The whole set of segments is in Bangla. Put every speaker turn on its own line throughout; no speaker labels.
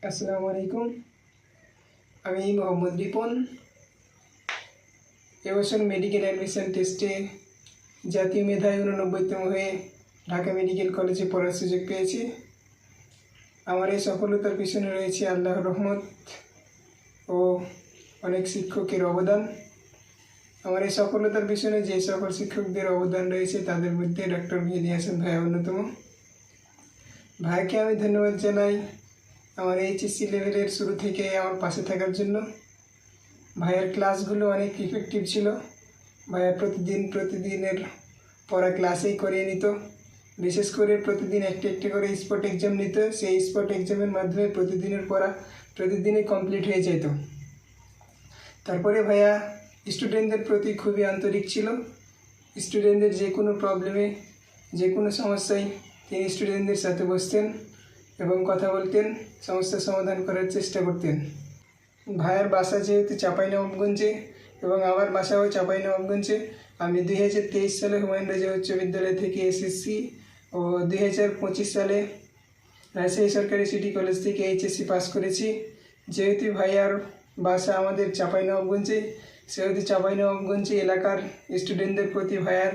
আসসালামু আলাইকুম। আমি মোহাম্মদ রিপন। এবছর মেডিকেল অ্যাডমিশন টেস্টে জাতীয় মেধায় 89তম হয়ে ঢাকা মেডিকেল কলেজে পড়ার সুযোগ পেয়েছি। আমার এই সফলতার পিছনে রয়েছে আল্লাহর রহমত ও অনেক শিক্ষকের অবদান। আমার এই সফলতার পিছনে যে সকল শিক্ষকদের অবদান রয়েছে তাদের মধ্যে ডক্টর মেহেদী হাসান ভাইয়া অন্যতম। ভাইকে আমি ধন্যবাদ জানাই আমার এইচএসসি লেভেলের শুরু থেকে আমার পাশে থাকার জন্য। ভাইয়ের ক্লাসগুলো অনেক ইফেক্টিভ ছিল। ভাইয়া প্রতিদিনের পড়া ক্লাসেই করিয়ে নিত। বিশেষ করে প্রতিদিন একটি করে স্পট এক্সাম নিত। সেই স্পট এক্সামের মাধ্যমে প্রতিদিনের পড়া প্রতিদিনই কমপ্লিট হয়ে যেত। তারপরে ভাইয়া স্টুডেন্টদের প্রতি খুবই আন্তরিক ছিল। স্টুডেন্টদের যে কোনো প্রবলেমে, যে কোনো সমস্যায় তিনি স্টুডেন্টদের সাথে বসতেন এবং কথা বলতেন, সমস্যার সমাধান করার চেষ্টা করতেন। ভাইয়ের বাসা যেহেতু চাঁপাইনবাবগঞ্জে এবং আমার বাসাও চাঁপাইনবাবগঞ্জে, আমি 2023 সালে হুমায়ুন রাজা উচ্চ বিদ্যালয় থেকে এসএসসি ও 2025 সালে রাজশাহী সরকারি সিটি কলেজ থেকে এইচএসসি পাস করেছি। যেহেতু ভাইয়ার বাসা আমাদের চাঁপাইনবাবগঞ্জে, সেহেতু চাঁপাইনবাবগঞ্জ এলাকার স্টুডেন্টদের প্রতি ভাইয়ার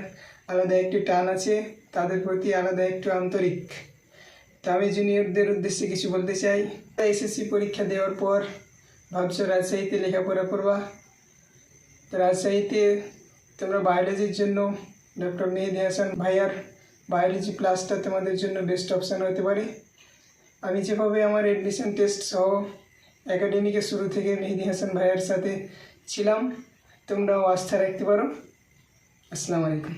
আলাদা একটি টান আছে, তাদের প্রতি আলাদা একটু আন্তরিক। তা আমি জুনিয়রদের উদ্দেশ্যে কিছু বলতে চাই। এসএসসি পরীক্ষা দেওয়ার পর ভাবছো রাজশাহীতে লেখাপড়া করবা, তো রাজশাহীতে তোমরা বায়োলজির জন্য ডক্টর মেহেদী হাসান ভাইয়ার বায়োলজি ক্লাসটা তোমাদের জন্য বেস্ট অপশান হতে পারে। আমি যেভাবে আমার অ্যাডমিশন টেস্ট সহ একাডেমিকের শুরু থেকে মেহেদী হাসান ভাইয়ার সাথে ছিলাম, তোমরাও আস্থা রাখতে পারো। আসসালামু আলাইকুম।